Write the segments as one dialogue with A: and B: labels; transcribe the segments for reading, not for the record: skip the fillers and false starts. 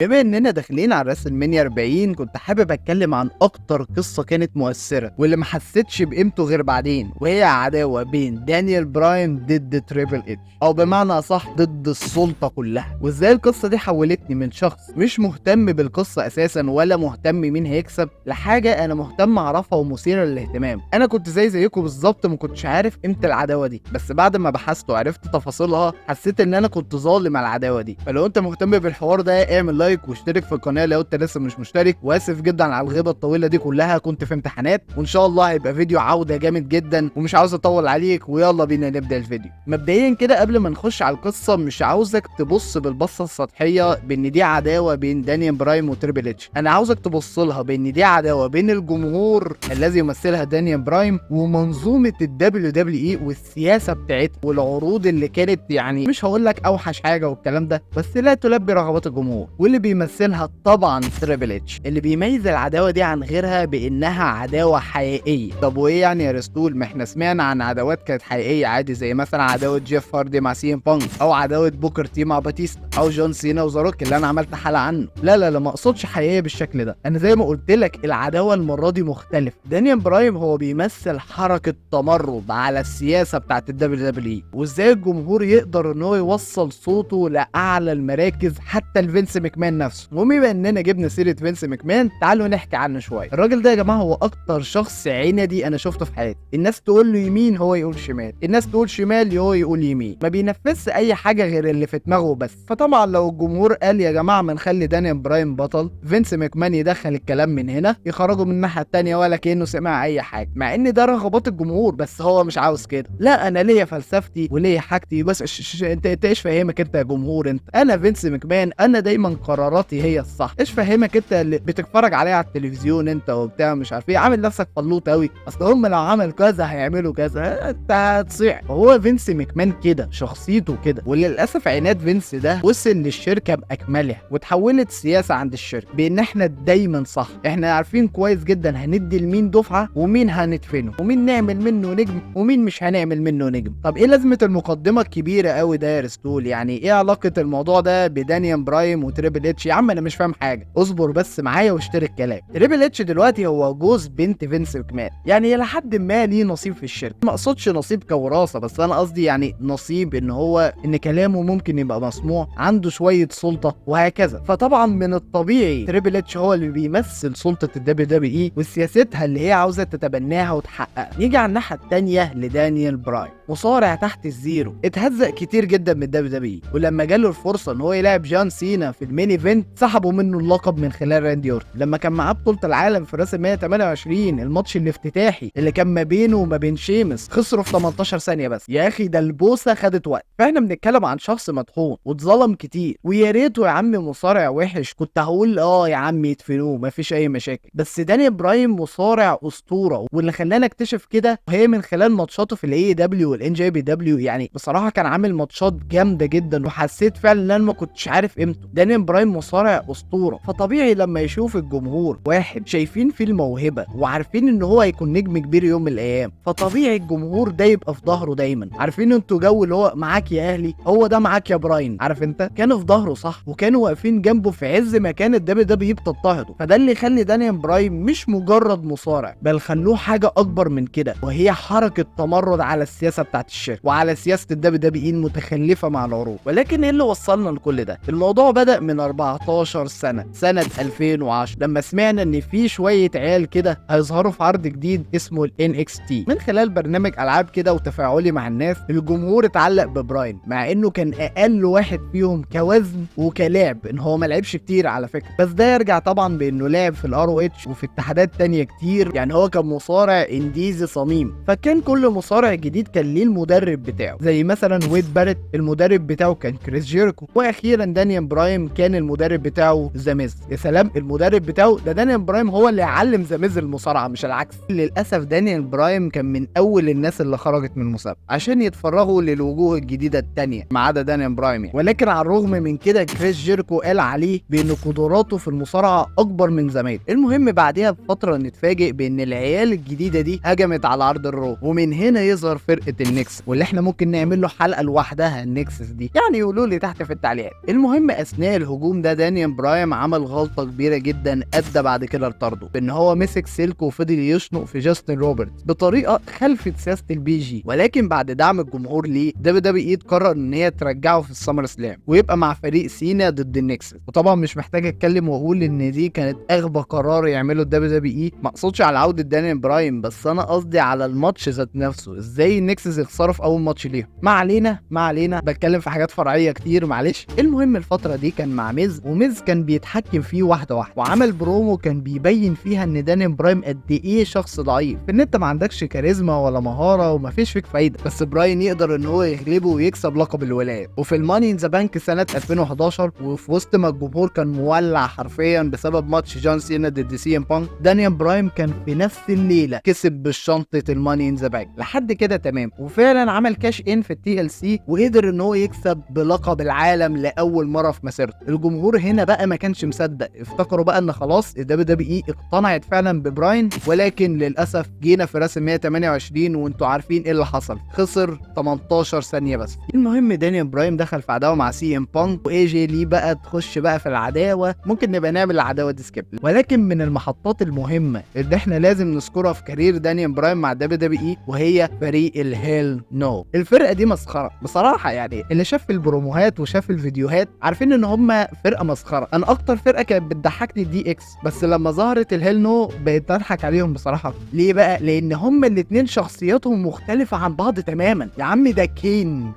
A: بما اننا داخلين على راس المنيا 40 كنت حابب اتكلم عن اكتر قصه كانت مؤثره واللي ما حسيتش بقيمته غير بعدين، وهي عداوه بين دانيال براين ضد تريبل اتش، او بمعنى اصح ضد السلطه كلها. وازاي القصه دي حولتني من شخص مش مهتم بالقصه اساسا ولا مهتم مين هيكسب لحاجه انا مهتم اعرفها ومثيره للاهتمام. انا كنت زيكم بالظبط، ما كنتش عارف قيمه العداوه دي، بس بعد ما بحثت وعرفت تفاصيلها حسيت ان انا كنت ظالم على العداوه دي. فلو انت مهتم بالحوار ده اعمل لايك واشترك في القناه لو انت لسه مش مشترك. واسف جدا على الغيبه الطويله دي كلها، كنت في امتحانات، وان شاء الله هيبقى فيديو عوده جامد جدا ومش عاوز اطول عليك، ويلا بينا نبدا الفيديو. مبدئيا كده قبل ما نخش على القصه مش عاوزك تبص بالبصه السطحيه بان دي عداوه بين دانيال براين وتريبل اتش، انا عاوزك تبص لها بان دي عداوه بين الجمهور الذي يمثلها دانيال براين ومنظومه الدبليو دبليو اي والسياسه بتاعتها والعروض اللي كانت يعني مش هقول لك اوحش حاجه والكلام ده، بس لا تلبي رغبات الجمهور. واللي بيمثلها طبعا تريبل اتش، اللي بيميز العداوه دي عن غيرها بانها عداوه حقيقيه. طب وايه يعني يا رسول؟ ما احنا سمعنا عن عداوات كانت حقيقيه عادي، زي مثلا عداوه جيف هاردي مع سي ام بانك، او عداوه بوكر تي مع باتيستا، او جون سينا وزاروك اللي انا عملت حلقه عنه. لا ما اقصدش حقيقيه بالشكل ده، انا زي ما قلت لك العداوه المره دي مختلف. دانيال براين هو بيمثل حركه تمرد على السياسه بتاعت الدبليو دبليو اي، وازاي الجمهور يقدر ان هو يوصل صوته لاعلى المراكز حتى لفينس ماكمان نفسه. وبما اننا جبنا سيره فينس ماكمان تعالوا نحكي عنه شويه. الراجل ده يا جماعه هو اكتر شخص عندي انا شفته في حياتي. الناس تقول له يمين هو يقول شمال، الناس تقول شمال هو يقول يمين، ما بينفذش اي حاجه غير اللي في دماغه بس. فطبعا لو الجمهور قال يا جماعه ما نخلي دانيال براين بطل، فينس ماكمان يدخل الكلام من هنا يخرجه من الناحيه الثانيه ولا كانه سمع اي حاجه، مع ان ده رغبات الجمهور، بس هو مش عاوز كده. لا انا ليا فلسفتي وليا حاجتي، بس انت ايش فاهمك انت يا جمهور؟ انت انا فينس ماكمان، انا دايما قراراتي هي الصح. ايش فاهمك انت اللي بتتفرج عليها على التلفزيون انت وبتاع مش عارف ايه، عامل نفسك فلوط قوي، اصل هم لو عمل كذا هيعملوا كذا، انت هتصيع. هو فينس ماكمان كده، شخصيته كده. وللاسف عناد فينس ده وصل للشركه باكملها وتحولت سياسه عند الشركه بان احنا دايما صح، احنا عارفين كويس جدا هندي لمين دفعه ومين هندفنه ومين نعمل منه نجم ومين مش هنعمل منه نجم. طب ايه لازمه المقدمه الكبيره قوي ده يا رستول؟ يعني ايه علاقه الموضوع ده بدانيال براين وتريبل اتش؟ يا عم انا مش فاهم حاجه، اصبر بس معايا واشترك كلام. تريبل اتش دلوقتي هو جوز بنت فينس ماكمان، يعني الى حد ما ليه نصيب في الشركه. ما اقصدش نصيب كوراثه، بس انا قصدي يعني نصيب ان هو ان كلامه ممكن يبقى مسموع، عنده شويه سلطه وهكذا. فطبعا من الطبيعي تريبل اتش هو اللي بيمثل سلطه الدبليو دبليو اي وسياستها اللي هي عاوزه تتبناها وتحققها. نيجي على الناحيه الثانيه لدانيال براين، مصارع تحت الزيرو، اتهزق كتير جدا من الدبليو دبليو اي، ولما جاله الفرصه ان هو يلاعب جون سينا في المين ايفنت سحبوا منه اللقب من خلال راندي اورتن. لما كان معاه بطوله العالم في راس المية 28 الماتش الافتتاحي اللي كان ما بينه وما بين شيمس، خسروا في 18 ثانيه بس. يا اخي ده البوسه خدت وقت. فاحنا بنتكلم عن شخص مطحون واتظلم كتير، ويا ريته يا عم مصارع وحش كنت هقول يا عم يدفنوه مفيش اي مشاكل، بس دانيال براين مصارع اسطوره. واللي خلانا اكتشف كده وهي من خلال ماتشاته في الاي دبليو والان جي بي دبليو، يعني بصراحه كان عامل ماتشات جامده جدا وحسيت فعلا ان انا ما كنتش عارف قيمته. دانيال براين مصارع اسطوره، فطبيعي لما يشوف الجمهور واحد شايفين فيه الموهبه وعارفين ان هو هيكون نجم كبير يوم من الايام، فطبيعي الجمهور ده يبقى في ظهره دايما. عارفين انتوا جو اللي هو معاك يا اهلي، هو ده معاك يا براين، عارف انت؟ كانوا في ظهره صح، وكانوا واقفين جنبه في عز ما كان الدبليو دبليو بتضطهده. فده اللي يخلي دانيال براين مش مجرد مصارع، بل خلوه حاجه اكبر من كده، وهي حركه تمرد على السياسه بتاعت الشركه وعلى سياسه الدبليو دبليو المتخلفه مع العروض. ولكن ايه اللي وصلنا لكل ده؟ الموضوع بدأ من 14 سنه 2010 لما سمعنا ان في شويه عيال كده هيظهروا في عرض جديد اسمه الان اكس تي. من خلال برنامج العاب كده وتفاعلي مع الناس، الجمهور اتعلق ببراين مع انه كان اقل واحد فيهم كوزن وكلاعب، ان هو ما لعبش كتير على فكره، بس ده يرجع طبعا بانه لعب في الار او اتش وفي اتحادات تانية كتير، يعني هو كان مصارع انديزي صميم. فكان كل مصارع جديد كان ليه المدرب بتاعه، زي مثلا ويد بارت المدرب بتاعه كان كريس جيريكو، واخيرا دانيال براين كان المدرب بتاعه ذا ميز. يا سلام، المدرب بتاعه ده دانيال براين هو اللي علم ذا ميز المصارعه مش العكس. للاسف دانيال براين كان من اول الناس اللي خرجت من المسابقه عشان يتفرغوا للوجوه الجديده التانية ما عدا دانيال براين ولكن على الرغم من كده كريس جيريكو قال عليه بان قدراته في المصارعه اكبر من زمايله. المهم بعدها بفتره نتفاجئ بان العيال الجديده دي هجمت على عرض الرو، ومن هنا يظهر فرقه النكس، واللي احنا ممكن نعمل له حلقه لوحدها النكسس دي، يعني يقولوا لي تحت في التعليقات. المهم اثناء الهجوم المرحوم ده دانيال براين عمل غلطه كبيره جدا ادى بعد كده لطرده، بان هو مسك سلك وفضل يشنق في جاستن روبرتس بطريقه خلفت سياسه البي جي. ولكن بعد دعم الجمهور ليه دبليو تقرر ان هي ترجعه في السمر سلام ويبقى مع فريق سينا ضد النكسس. وطبعا مش محتاج اتكلم واقول ان دي كانت اغبى قرار يعمله الدبليو. ما اقصدش على عوده دانيال براين، بس انا قصدي على الماتش ذات نفسه، ازاي النكسس يخسروا في اول ماتش ليهم. ما علينا بتكلم في حاجات فرعيه كتير معلش. المهم الفتره دي كان مع ميز، وميز كان بيتحكم فيه واحده واحده، وعمل برومو كان بيبين فيها ان دانيال براين قد ايه شخص ضعيف، ان انت ما عندكش كاريزما ولا مهاره ومفيش فيك فايده، بس براين يقدر ان هو يغلبه ويكسب لقب الولايه. وفي الماني ان ذا بانك سنه 2011 وفي وسط ما الجمهور كان مولع حرفيا بسبب ماتش جون سينا ضد سي ام بانك، دانيال براين كان في نفس الليله كسب بالشنطه الماني ان ذا بانك. لحد كده تمام، وفعلا عمل كاش ان في التي ال سي وقدر ان هو يكسب بلقب العالم لاول مره في مسيرته. الجمهور هنا بقى ما كانش مصدق، افتكروا بقى ان خلاص الدبليو اقتنعت فعلا ببراين. ولكن للاسف جينا في رسم 128 وانتوا عارفين ايه اللي حصل، خسر 18 ثانيه بس. المهم دانيال براين دخل في عداوه مع سي ام بانك، واي جي ليه بقى تخش بقى في العداوه. ممكن نبقى نعمل العداوه دي سكيب. ولكن من المحطات المهمه اللي احنا لازم نذكرها في كارير دانيال براين مع دبليو وهي فريق الهيل نو. الفرقه دي مسخره بصراحه، يعني اللي شاف البروموهات وشاف الفيديوهات عارفين ان هم فرقه مسخره. انا اكتر فرقه كانت بتضحكني دي اكس، بس لما ظهرت الهيل نو بقيت اضحك عليهم بصراحه. ليه بقى؟ لان هم الاثنين شخصياتهم مختلفه عن بعض تماما. يا عم ده كين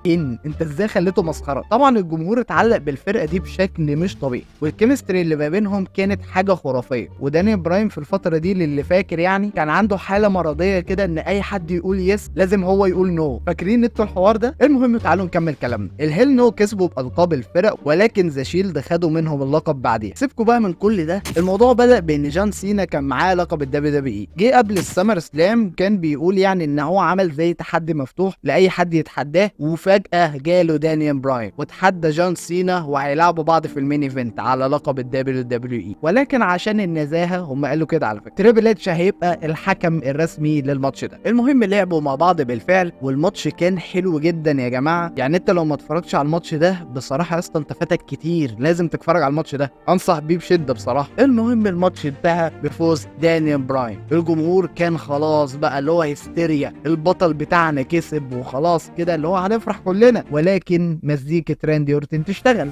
A: انت ازاي خليته مسخره؟ طبعا الجمهور اتعلق بالفرقه دي بشكل مش طبيعي، والكيمستري اللي ما بينهم كانت حاجه خرافيه. ودانيال براين في الفتره دي اللي فاكر يعني كان عنده حاله مرضيه كده، ان اي حد يقول يس لازم هو يقول نو. فاكرين انتوا الحوار ده؟ المهم تعالوا نكمل كلامنا. الهيل نو كسبوا بالقاب الفرق، ولكن ذا شيلد خدوا منهم اللقب بعديها. سيبكوا بقى من كل ده، الموضوع بدأ بان جون سينا كان معاه لقب الدبليو. جه قبل السمر سلام كان بيقول يعني ان هو عمل زي تحدي مفتوح لاي حد يتحداه، وفجأة جاله دانيال براين وتحدى جون سينا وهيلعبوا بعض في المين ايفنت على لقب الدبليو. ولكن عشان النزاهه هم قالوا كده على فكره تريبل اتش هيبقى الحكم الرسمي للماتش ده. المهم لعبوا مع بعض بالفعل، والماتش كان حلو جدا يا جماعه. يعني انت لو ما اتفرجتش على الماتش ده بصراحه اصلا انت فاتك كتير، لازم تتفرج على الماتش ده، انصح بيه بشده بصراحه. المهم الماتش انتهى بفوز دانيال براين. الجمهور كان خلاص بقى اللي هو هيستيريا، البطل بتاعنا كسب وخلاص كده اللي هو هنفرح كلنا. ولكن مزيكة راندي اورتن تشتغل.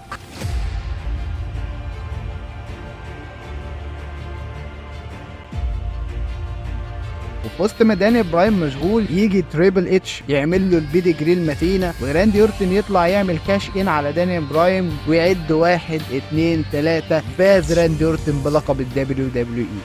A: وفي وسط ما دانيال براين مشغول يجي تريبل اتش يعمل له البيدي جري المتينه، وراندي اورتن يطلع يعمل كاش ان على دانيال براين ويعد 1 2 3. فاز راندي اورتن بلقب الدبليو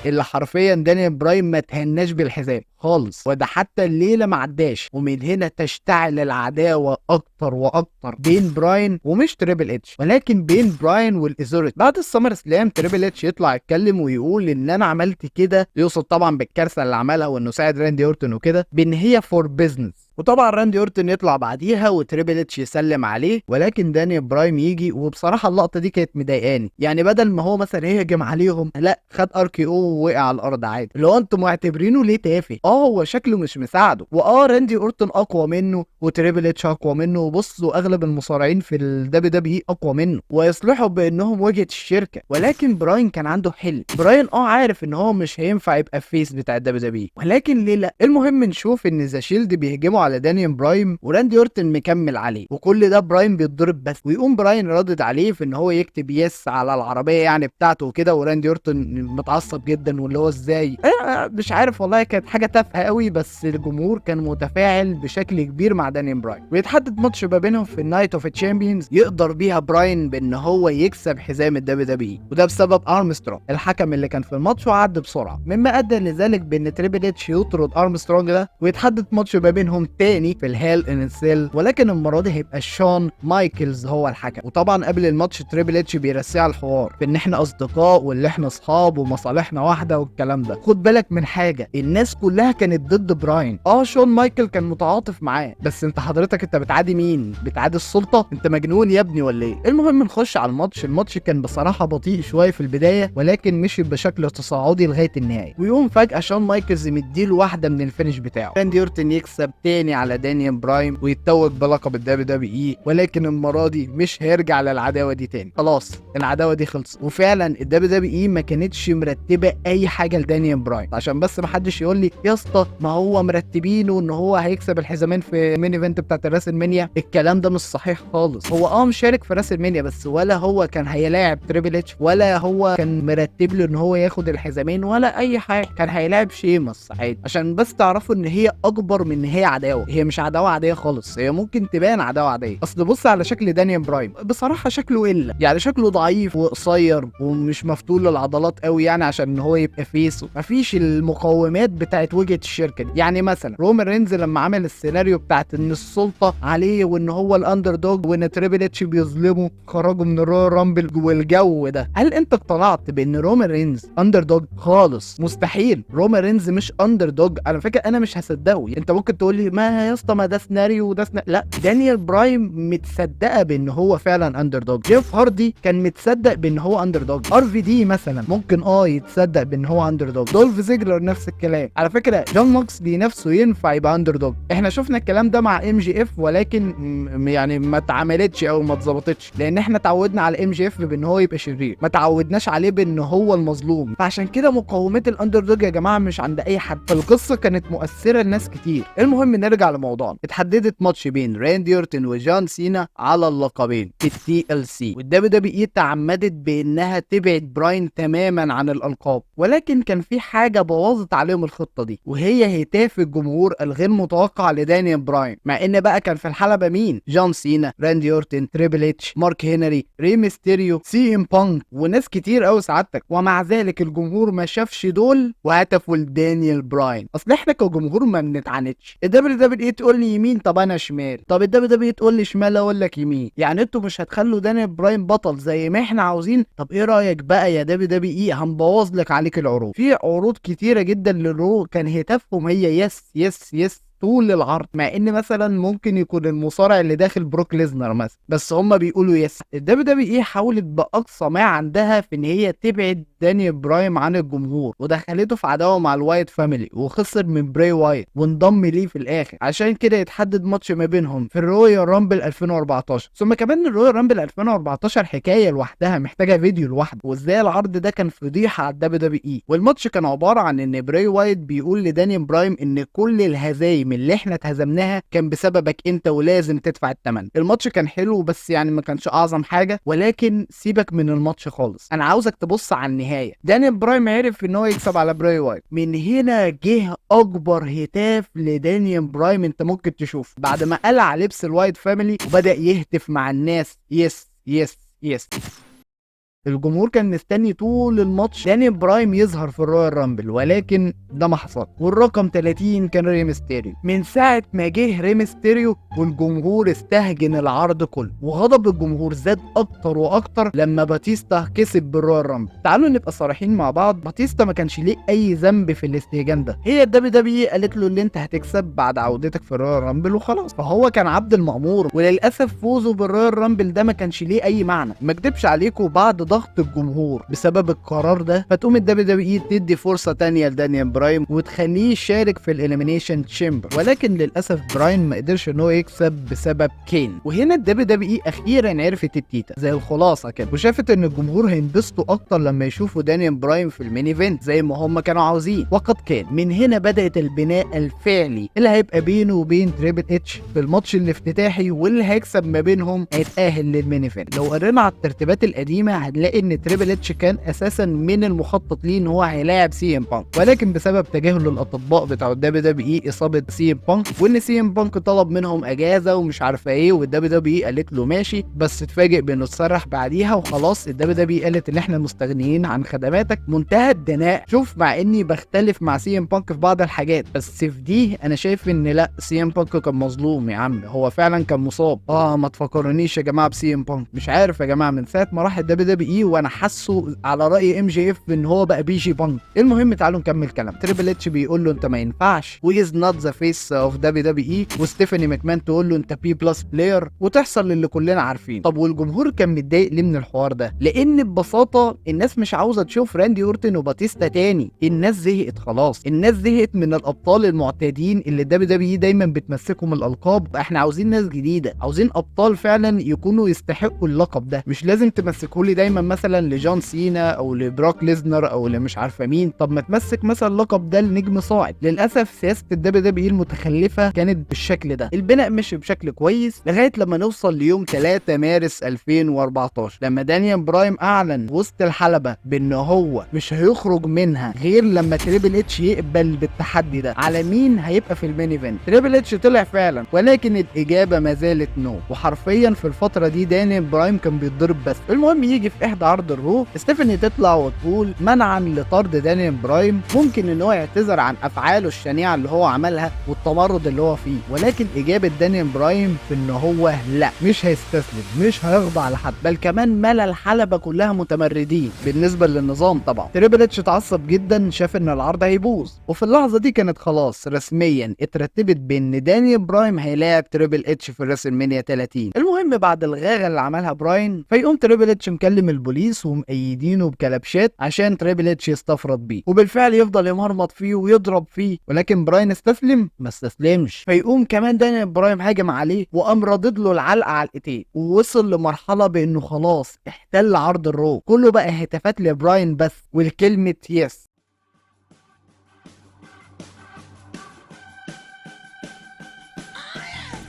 A: اللي حرفيا دانيال براين ما تهناش بالحزام خالص، وده حتى الليله ما عداش. ومن هنا تشتعل العداوه اكتر واكتر بين براين ومش تريبل اتش، ولكن بين براين والايزوريت. بعد السمر سلام تريبل اتش يطلع يتكلم ويقول ان انا عملت كده، يقصد طبعا بالكارثه اللي عملها وانه ساعد راندي اورتن وكده، بان هي فور بيزنس. وطبعا راندي اورتن يطلع بعديها وتريبل اتش يسلم عليه، ولكن دانيال براين يجي. وبصراحه اللقطه دي كانت مضايقاني، يعني بدل ما هو مثلا يهجم عليهم لا خد ار كي او ووقع على الارض عادي. لو انتم معتبرينه ليه تافه، هو شكله مش مساعده، راندي اورتن اقوى منه وتريبل اتش اقوى منه، وبصوا اغلب المصارعين في الدبليو اقوى منه ويصلحوا بانهم وجهه الشركه. ولكن براين كان عنده حل. براين عارف ان هو مش هينفع يبقى فيس بتاع الدبليو، ولكن ليه لا. المهم نشوف ان ذا شيلد بيهجموا على دانيال براين وراندي اورتن مكمل عليه، وكل ده براين بيتضرب بس. ويقوم براين ردد عليه في ان هو يكتب يس على العربيه يعني بتاعته وكده، وراندي اورتن متعصب جدا واللي هو ازاي مش عارف والله، كانت حاجه تافهه قوي. بس الجمهور كان متفاعل بشكل كبير مع دانيال براين، ويتحدد ماتش ما بينهم في النايت اوف تشامبيونز يقدر بيها براين بان هو يكسب حزام الدبليو، وده بسبب ارمسترونج الحكم اللي كان في الماتش وعد بسرعه، مما ادى لذلك بان تريبل اتش يطرد ارمسترونج ده، ويتحدد ماتش ما بينهم تاني في الهيل ان سيل، ولكن المره دي هيبقى شون مايكلز هو الحكم. وطبعا قبل الماتش تريبل اتش بيرسي على الحوار في ان احنا اصدقاء واللي احنا اصحاب ومصالحنا واحده والكلام ده. خد بالك من حاجه، الناس كلها كانت ضد براين. شون مايكل كان متعاطف معاه، بس انت حضرتك انت بتعادي مين؟ بتعادي السلطه؟ انت مجنون يا ابني ولا ايه؟ المهم نخش على الماتش. الماتش كان بصراحه بطيء شويه في البدايه، ولكن مشي بشكل تصاعدي لغايه النهايه. ويقوم فجاه شون مايكلز مديله واحده من الفينش بتاعه، راندي اورتن يكسب تاني تاني على دانيال براين ويتوج بلقب الدبليو دبليو اي، ولكن المره دي مش هيرجع للعداوه دي تاني. خلاص العداوه دي خلصت. وفعلا الدبليو دبليو اي ما كانتش مرتبه اي حاجه لدانيال براين، عشان بس ما حدش يقول لي يا اسطى ما هو مرتبينه ان هو هيكسب الحزامين في المين ايفنت بتاعت الراسل مانيا. الكلام ده مش صحيح خالص. هو مشارك في راسل مانيا بس، ولا هو كان هيلاعب تريبل اتش، ولا هو كان مرتب له ان هو ياخد الحزامين، ولا اي حاجه. كان هيلاعب شيمس عادي. عشان بس تعرفوا ان هي اكبر من ان هي عداوه. هي مش عداوه عاديه خالص، هي ممكن تبان عداوه عاديه. اصل بص على شكل دانيال براين، بصراحه شكله الا يعني شكله ضعيف وقصير ومش مفتول للعضلات قوي يعني عشان ان هو يبقى فيس. مفيش المقومات بتاعت وجهه الشركه دي. يعني مثلا رومان رينز لما عمل السيناريو بتاعت ان السلطه عليه وان هو الاندر دوج وان تريبل اتش بيظلمه، خرجوا من الرويال رامبل والجو ده، هل انت اقتنعت بان رومان رينز اندر دوج؟ خالص، مستحيل. رومان رينز مش اندر دوج. على فكره انا مش هصدقه. انت ممكن تقول لي ما يا اسطى ما ده سيناريو وده لا، دانيال براين متصدقه بان هو فعلا اندر دوج. جيف هاردي كان متصدق بان هو اندر دوج. ار في دي مثلا ممكن يتصدق بان هو اندر دوج. دولف زيجلر نفس الكلام. على فكره جون موكسلي نفسه ينفع يبقى اندر دوج. احنا شفنا الكلام ده مع ام جي اف، ولكن يعني ما اتعملتش او ما اتظبطتش، لان احنا اتعودنا على ام جي اف بان هو يبقى شرير، ما اتعودناش عليه بان هو المظلوم. فعشان كده مقومات الاندر دوج يا جماعه مش عند اي حد. فالقصه كانت مؤثره لناس كتير. المهم نرجع لموضوعنا. اتحددت ماتش بين راندي اورتن وجون سينا على اللقبين في التي ال سي، والدبليو دبليو اي تعمدت بانها تبعد براين تماما عن الالقاب. ولكن كان في حاجه بوظت عليهم الخطه دي، وهي هتاف الجمهور الغير متوقع لدانيال براين. مع ان بقى كان في الحلبه مين؟ جون سينا، راندي اورتن، تريبل اتش، مارك هنري، ري ميستيريو، سي ام بانك، وناس كتير قوي سعادتك. ومع ذلك الجمهور ما شافش دول وهتفوا لدانيال براين. اصل احنا كجمهور ما بنتعاندش. الدبليو دبليو اي تقول لي يمين، طب انا شمال. طب الدبليو دبليو اي تقول لي شمال، اقول لك يمين. يعني انتوا مش هتخلوا دانيال براين بطل زي ما احنا عاوزين؟ طب ايه رايك بقى يا دبليو دبليو اي هنبوظ لك عليك العروض. في عروض كتيره جدا للرو كان هتافهم هي يس يس يس طول العرض، مع ان مثلا ممكن يكون المصارع اللي داخل بروك ليزنر مثلا، بس هم بيقولوا يس. الدبليو دبليو اي حاولت باقصى ما عندها في ان هي تبعد دانيال براين عن الجمهور، ودخلته في عداوه مع الوايت فاميلي وخسر من براي وايت وانضم ليه في الاخر. عشان كده يتحدد ماتش ما بينهم في الرويال رامبل 2014. ثم كمان الرويال رامبل 2014 حكايه لوحدها محتاجه فيديو لوحده، وازاي العرض ده كان فضيحه على الدبليو دبليو اي. والماتش كان عباره عن ان براي وايت بيقول لدانيال براين ان كل الهزايم اللي احنا اتهزمناها كان بسببك انت ولازم تدفع الثمن. الماتش كان حلو بس يعني ما كانش اعظم حاجه، ولكن سيبك من الماتش خالص. انا عاوزك تبص على النهايه. دانيال براين عرف ان هو يكسب على براي وايت. من هنا جه اكبر هتاف لدانيال براين انت ممكن تشوف، بعد ما قلع لبس الوايت فاميلي وبدا يهتف مع الناس يس يس يس. الجمهور كان مستني طول الماتش دانيال براين يظهر في الرويال رامبل، ولكن ده ما حصل. والرقم 30 كان ري ميستيريو. من ساعه ما جه ري ميستيريو والجمهور استهجن العرض كله، وغضب الجمهور زاد اكتر واكتر لما باتيستا كسب بالرويال رامبل. تعالوا نبقى صريحين مع بعض، باتيستا ما كانش ليه اي ذنب في الاستهجان ده. هي الدبليو دبليو قالت له اللي انت هتكسب بعد عودتك في الرويال رامبل وخلاص، فهو كان عبد المأمور. وللاسف فوزه بالرويال رامبل ده ما كانش ليه اي معنى. ما اكدبش عليكم، بعد ضغط الجمهور بسبب القرار ده فتقوم الدبليو دبليو اي تدي فرصه تانية لدانيال براين وتخليه يشارك في الاليمينيشن تشامبر، ولكن للاسف براين ما قدرش ان هو يكسب بسبب كين. وهنا الدبليو دبليو اي اخيرا عرفت التيتا زي الخلاصه كده، وشافت ان الجمهور هينبسطوا اكتر لما يشوفوا دانيال براين في المين ايفنت زي ما هم كانوا عاوزين. وقد كان. من هنا بدات البناء الفعلي اللي هيبقى بينه وبين تريبل اتش في الماتش الافتتاحي، واللي هيكسب ما بينهم هيتاهل للمين ايفنت. لو قرينا على الترتيبات القديمه هنلاقي ان تريبل اتش كان اساسا من المخطط ليه ان هو هيلاعب سي ام بانك، ولكن بسبب تجاهل الاطباء بتاع الدبليو دبليو اي اصابه سي ام بانك، وان سي ام بانك طلب منهم اجازه ومش عارفه ايه، والدبليو دبليو اي قالت له ماشي، بس اتفاجئ بانه اتسرح بعديها وخلاص. الدبليو دبليو اي قالت ان احنا مستغنيين عن خدماتك. منتهى الدناء. شوف، مع اني بختلف مع سي ام بانك في بعض الحاجات، بس في دي انا شايف ان لا، سي ام بانك كان مظلوم يا عم، هو فعلا كان مصاب. ما تفكرنيش يا جماعه بسي ام بانك. مش عارف يا جماعه، من ساعه ما راح الدبليو دبليو اي، وانا حاسه على راي ام جي اف ان هو بقى بي جي بانك. المهم تعالوا نكمل كلام. تريبل اتش بيقول له انت ما ينفعش ويز نوت ذا فيس اوف دبليو اي، وستيفاني ماكمان تقول له انت بي بلس بلاير، وتحصل اللي كلنا عارفين. طب والجمهور كان متضايق ليه من الحوار ده؟ لان ببساطه الناس مش عاوزه تشوف راندي اورتن وباتيستا تاني. الناس زهقت خلاص، الناس زهقت من الابطال المعتادين اللي دبليو اي دايما بتمسكهم الالقاب. احنا عاوزين ناس جديده، عاوزين ابطال فعلا يكونوا يستحقوا اللقب ده. مش لازم تمسكه لي دايما مثلا لجون سينا او لبروك ليزنر او مش عارفه مين. طب ما تمسك مثلا اللقب ده لنجم صاعد. للاسف سياسه الدبليو المتخلفه كانت بالشكل ده. البناء مشي بشكل كويس لغايه لما نوصل ليوم 3 مارس 2014 لما دانيال برايم اعلن وسط الحلبه بان هو مش هيخرج منها غير لما تريبل اتش يقبل بالتحدي ده. على مين هيبقى في المين ايفنت؟ تريبل اتش طلع فعلا، ولكن الاجابه ما زالت نو. وحرفيا في الفتره دي دانيال برايم كان بيتضرب بس. المهم يجي في احدى عرض الرو ستيفاني تطلع وتقول منعا لطرد دانيال برايم ممكن ان هو يعتذر عن افعاله الشنيعه اللي هو عملها والتمرد اللي هو فيه. ولكن اجابه دانيال برايم في ان هو لا، مش هيستسلم، مش هيخضع لحد، بل كمان ملا الحلبه كلها متمردين بالنسبه للنظام. طبعا تريبل اتش اتعصب جدا، شاف ان العرض هيبوظ. وفي اللحظه دي كانت خلاص رسميا اترتبت بان دانيال برايم هيلاعب تريبل اتش في الريسلمانيا 30. المهم بعد الغاغه اللي عملها براين فيقوم تريبل اتش مكلم البوليس ومأيدينه بكلبشات عشان تريبل اتش يستفرد بيه، وبالفعل يفضل يمرمط فيه ويضرب فيه. ولكن براين استسلم؟ ما استسلمش. فيقوم كمان دانيال برايم هاجم عليه وقام رادد له العلقه على الايدين، ووصل لمرحله بانه خلاص احتل عرض الرو كله. بقى هتافات لبراين بس والكلمه يس.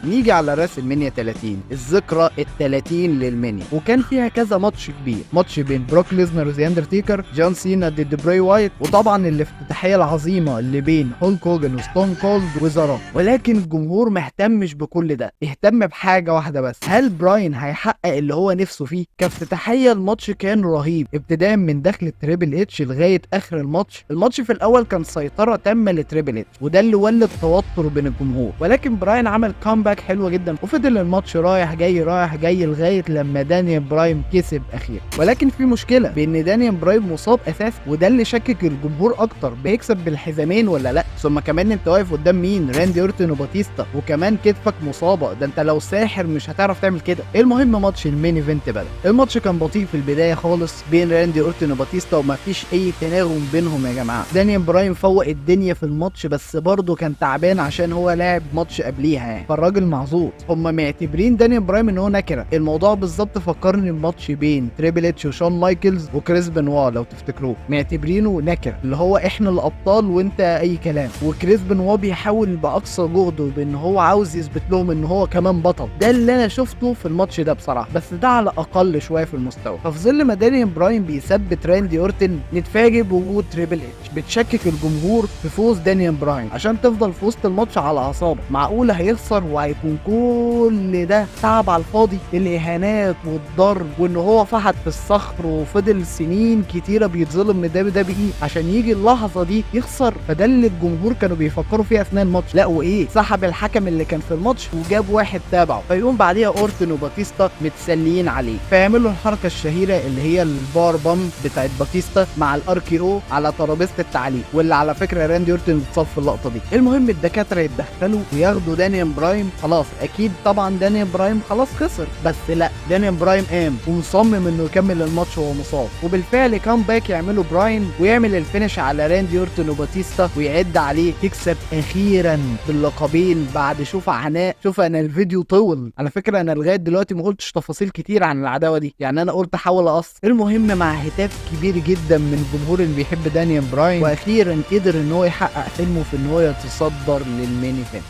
A: نيجي على راسلمانيا 30، الذكرى ال30 للمانيا، وكان فيها كذا ماتش كبير. ماتش بين بروك ليزنر وذا اندرتيكر، جون سينا ضد براي وايت، وطبعا الافتتاحيه العظيمه اللي بين هولك هوجن وستون كولد وذا روك. ولكن الجمهور ما اهتمش بكل ده، اهتم بحاجه واحده بس، هل براين هيحقق اللي هو نفسه فيه؟ كافتتاحيه الماتش كان رهيب، ابتداء من دخل تريبل اتش لغايه اخر الماتش. الماتش في الاول كان سيطره تامه لتريبل اتش، وده اللي ولد توتر بين الجمهور. ولكن براين عمل كامباك حلوه جدا، وفضل الماتش رايح جاي رايح جاي لغايه لما دانيال برايم كسب اخيرا. ولكن في مشكله بان دانيال برايم مصاب اساسا، وده اللي شكك الجمهور اكتر، بيكسب بالحزامين ولا لا؟ ثم كمان انت واقف قدام مين؟ راندي اورتن وباتيستا، وكمان كتفك مصابه، ده انت لو ساحر مش هتعرف تعمل كده. المهم ماتش المين ايفنت بدا. الماتش كان بطيء في البدايه خالص بين راندي اورتن وباتيستا، ومفيش اي تناغم بينهم يا جماعه. دانيال برايم فوق الدنيا في الماتش، بس برضه كان تعبان عشان هو لاعب ماتش قبليها يعني، فالراجل معذور. هم معتبرين دانيال برايم ان هو نكره. الموضوع بالظبط فكرني بماتش بين تريبل اتش وشون مايكلز وكريس بنوا لو تفتكروه، معتبرينه نكره، اللي هو احنا الابطال وانت اي كلام. وكريس بنوا بيحاول باقصى جهده بان هو عاوز يثبت لهم ان هو كمان بطل. ده اللي انا شفته في الماتش ده بصراحه، بس ده على اقل شويه في المستوى. ففي ظل ما دانيال برايم بيثبت راندي اورتن، نتفاجئ بوجود تريبل اتش بتشكك الجمهور في فوز دانيال برايم عشان تفضل في وسط الماتش على اعصابك. معقوله هيخسر وهيكون كل ده تعب على الفاضي؟ الاهانات والضرب، وان هو فحت في الصخر وفضل سنين كتيره بيتظلم من دبليو عشان يجي اللحظه دي يخسر. فده اللي الجمهور كانوا بيفكروا فيه اثناء الماتش. لا وايه، سحب الحكم اللي كان في الماتش وجاب واحد تابعه، فيقوم بعديها اورتن وباتيستا متسليين عليه، فيعملوا الحركه الشهيره اللي هي البار بام بتاعت باتيستا مع الاركي او على ترابيزه التعليق، واللي على فكره راندي اورتن اتصاب في اللقطه دي. المهم الدكاتره يتدخلوا وياخدوا دانيال برايم. خلاص اكيد طبعا دانيال برايم خلاص خسر، بس لا، دانيال برايم قام ومصمم انه يكمل الماتش وهو مصاب. وبالفعل كام باك يعملوا براين ويعمل الفينش على راندي اورتن وباتيستا ويعد عليه تكسب اخيرا باللقبين بعد شوف عناء. شوف انا الفيديو طول على فكره، انا لغايه دلوقتي ما قلتش تفاصيل كتير عن العداوه دي يعني، انا قلت احاول اقص. المهم مع هتاف كبير جدا من الجمهور اللي بيحب دانيال براين، واخيرا قدر ان هو يحقق حلمه في ان هو يتصدر للمين ايفنت.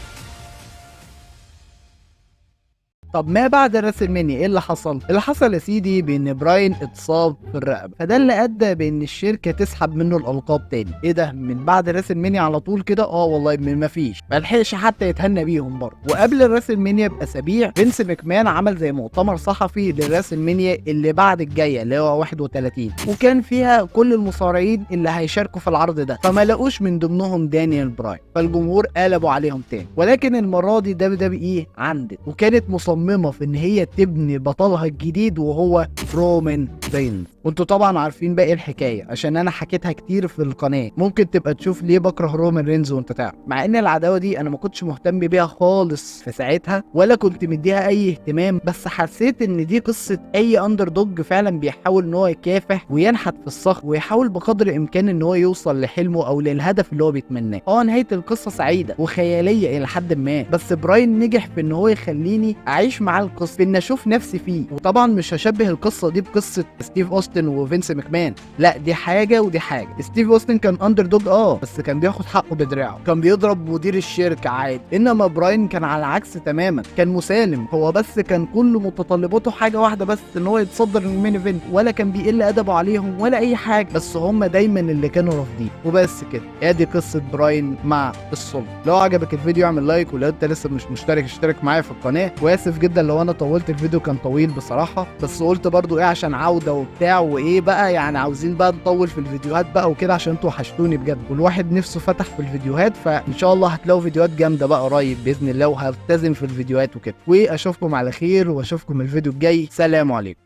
A: طب ما بعد راسلمانيا ايه اللي حصل؟ اللي حصل يا سيدي بان براين اتصاب في الرقبه، فده اللي ادى بان الشركه تسحب منه الالقاب تاني. ايه ده، من بعد راسلمانيا على طول كده؟ والله من ما فيش، ما لحقش حتى يتهنى بيهم برضه. وقبل راسلمانيا باسابيع فينس ماكمان عمل زي مؤتمر صحفي للراسلمانيا اللي بعد الجايه اللي هو 31، وكان فيها كل المصارعين اللي هيشاركوا في العرض ده، فما لقوش من ضمنهم دانيال براين، فالجمهور قلبوا عليهم تاني. ولكن المره دي دبليو عندت، وكانت مصممه في ان هي تبني بطلها الجديد وهو رومان رينز. وانتوا طبعا عارفين باقي الحكايه عشان انا حكيتها كتير في القناه، ممكن تبقى تشوف ليه بكره رومان رينز وانت تعرف. مع ان العداوه دي انا ما كنتش مهتم بيها خالص في ساعتها ولا كنت مديها اي اهتمام، بس حسيت ان دي قصه اي اندر دوج فعلا بيحاول ان هو يكافح وينحت في الصخر ويحاول بقدر الامكان ان هو يوصل لحلمه او للهدف اللي هو بيتمناه. نهايه القصه سعيده وخياليه الى حد ما، بس براين نجح في ان هو يخليني اعيش معاه القصه، في ان اشوف نفسي فيه. وطبعا مش هشبه القصه دي بقصه ستيف اوستن وفينس ماكمان، لا دي حاجه ودي حاجه. ستيف اوستن كان اندر دوج بس كان بياخد حقه بدراعه، كان بيضرب مدير الشركه عادي، انما براين كان على العكس تماما، كان مسالم. هو بس كان كل متطلباته حاجه واحده بس، ان هو يتصدر المين ايفنت، ولا كان بيقل ادبه عليهم ولا اي حاجه، بس هم دايما اللي كانوا رافضين. وبس كده، ادي قصه براين مع السلطه. لو عجبك الفيديو اعمل لايك، ولو انت لسه مش مشترك اشترك معايا في القناه. واسف جدا لو انا طولت، الفيديو كان طويل بصراحه، بس قلت برضو عشان عوده وبتاع وايه بقى، يعني عاوزين بقى نطول في الفيديوهات بقى وكده، عشان انتوا وحشتوني بجد، والواحد نفسه فتح في الفيديوهات. فان شاء الله هتلاقوا فيديوهات جامده بقى قريب باذن الله، وهلتزم في الفيديوهات وكده. واشوفكم على خير، واشوفكم الفيديو الجاي. سلام عليكم.